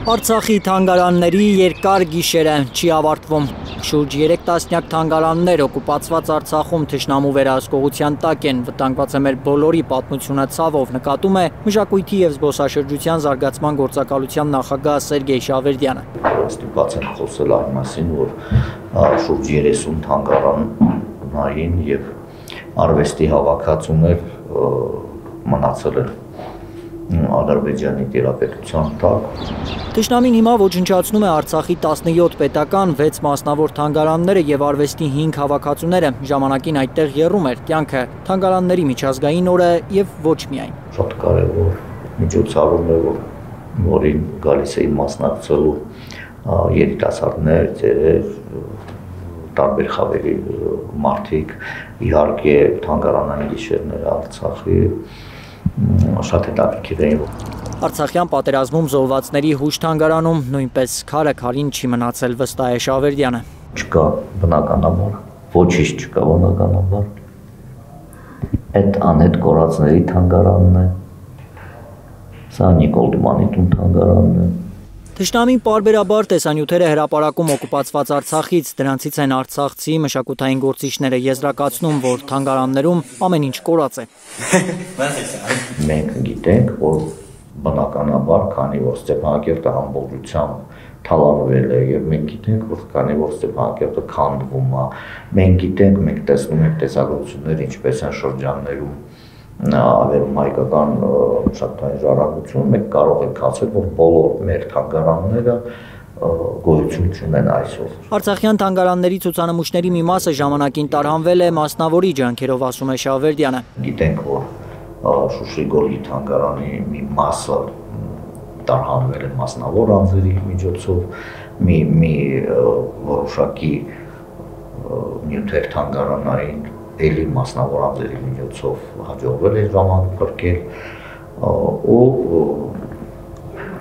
Արցախի թանգարանների երկար գիշերը չի ավարտվում։ Շուրջ 3 տասնյակ թանգարաններ օկուպացված Արցախում թշնամու վերահսկողության տակ են, վտանգված է մեր բոլորի պատմությունը ցավով, նկատում է Մշակույթի եւ զբոսաշրջության զարգացման գործակալության նախագահ Սերգեյ Շավերդյանը։ Ստիպված են խոսել այն մասին, որ շուրջ 30 թանգարանային եւ արվեստի հավաքածուներ մնացել են Ադրբեջանի տիրապետության տակ։ Թշնամին հիմա ոչնչացնում է Արցախի 17 պետական, 6 մասնավոր թանգարանները եւ արվեստի 5 հավաքածուները։ Ժամանակին այդտեղ եռում էր կյանքը, թանգարանների միջազգային օրը եւ ոչ միայն։ Շատ կարեւոր միջոցառում է, որին գալիս էին մասնակցելու երիտասարդներ, ծերեր, տարբեր խավերի մարդիկ, իհարկե թանգարանային գիշերները Արցախի շատ հետաքրքիր էին։ Արցախյան պատերազմում զոհվածների հուշ թանգարանում նույնպես քարը քարին չի մնացել, վստահ է Շավերդյանը։ Չկա բնականաբար, ոչինչ չկա բնականաբար։ Այդ անհետ կորածների թանգարանն է, սա Նիկոլ Դումանի տուն թանգարանն է։ Թշնամին պարբերաբար տեսանյութեր է հրապարակում օկուպացված Արցախից, դրանցից են արցախցի մշակութային գործիչները եզրակացնում, որ թանգարաններում ամեն ինչ կորած է։ Մենք գիտենք, որ բնականաբար, քանի որ Ստեփանակերտը ամբողջությամբ թալանվել է եւ մենք գիտենք, որ քանի որ Ստեփանակերտը քանդվում է, մենք գիտենք, մենք տեսնում ենք տեսագրություններ, ինչպես են շրջաններում ավերում հայկական մշակութային ժառանգություն, մենք կարող ենք ասել, որ բոլոր մեր թանգարանները գոյություն չունեն այսօր։ Արցախյան թանգարանների ցուցանմուշների մի մասը ժամանակին տարհանվել է մասնավորի ջանքերով, ասում է Շավերդյանը։ Գիտենք, որ Շուշի Գորգի թանգարանի մի մասը տարհանվել է մասնավոր անձերի միջոցով, մի որոշակի նյութեր թանգարանային էլի մասնավոր անձերի միջոցով հաջողվել է ժամանակ փրկել ու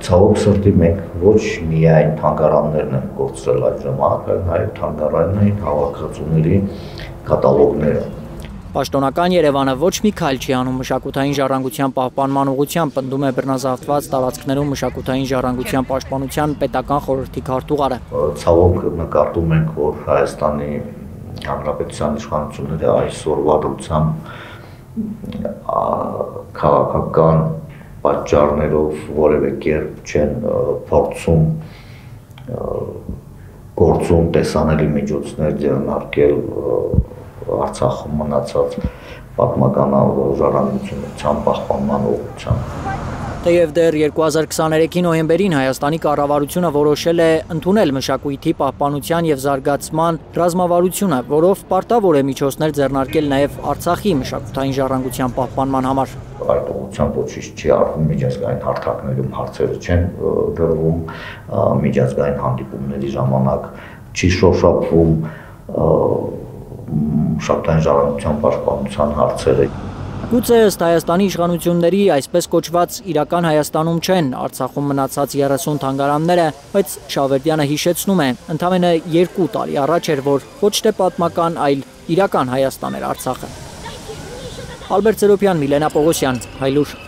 ցավոք սրտի մենք ոչ միայն թանգարաններն են կորցրել այդ ժամանակ, այլ նաև թանգարանային հավաքածուների կատալոգները։ Պաշտոնական Երևանը ոչ մի քայլ չի անում մշակութային ժառանգության պահպանման ուղղությամբ, պնդում է բռնազավթված տարածքներում մշակութային ժառանգության պաշտպանության պետական խորհրդի քարտուղարը։ Ցավոք նկատում ենք, որ Հայաստանի Հանրապետության իշխանությունները այսօրվա դրությամբ քաղաքական պատճառներով որևէ կերպ չեն փորձում գործում տեսանելի միջոցներ ձեռնարկել Արցախում մնացած պատմական ժառանգության պահպանման ուղղությամբ։ Թեև դեռ 2023 նոյեմբերին Հայաստանի կառավարությունը որոշել է ընդունել մշակույթի պահպանության եւ զարգացման ռազմավարությունը, որով պարտավոր է միջոցներ ձեռնարկել նաեւ Արցախի մշակութային ժառանգության պահպանման համար։ Այդ ուղղությամբ ոչինչ չի արվում, միջազգային հարթակներում հարցերը չեն դրվում, միջազգային հանդիպումների ժամանակ չի շոշափվում մշակութային ժառանգության պաշտպանության հարցերը։ Գուցե ըստ Հայաստանի իշխանությունների այսպես կոչված իրական Հայաստանում չեն Արցախում մնացած 30 թանգարանները, բայց Շավերդյանը հիշեցնում է, ընդամենը 2 տարի առաջ էր, որ ոչ թե պատմական, այլ իրական Հայաստան էր Արցախը։ Ալբերտ Սերոբյան, Միլենա Պողոսյան, Հայլուր։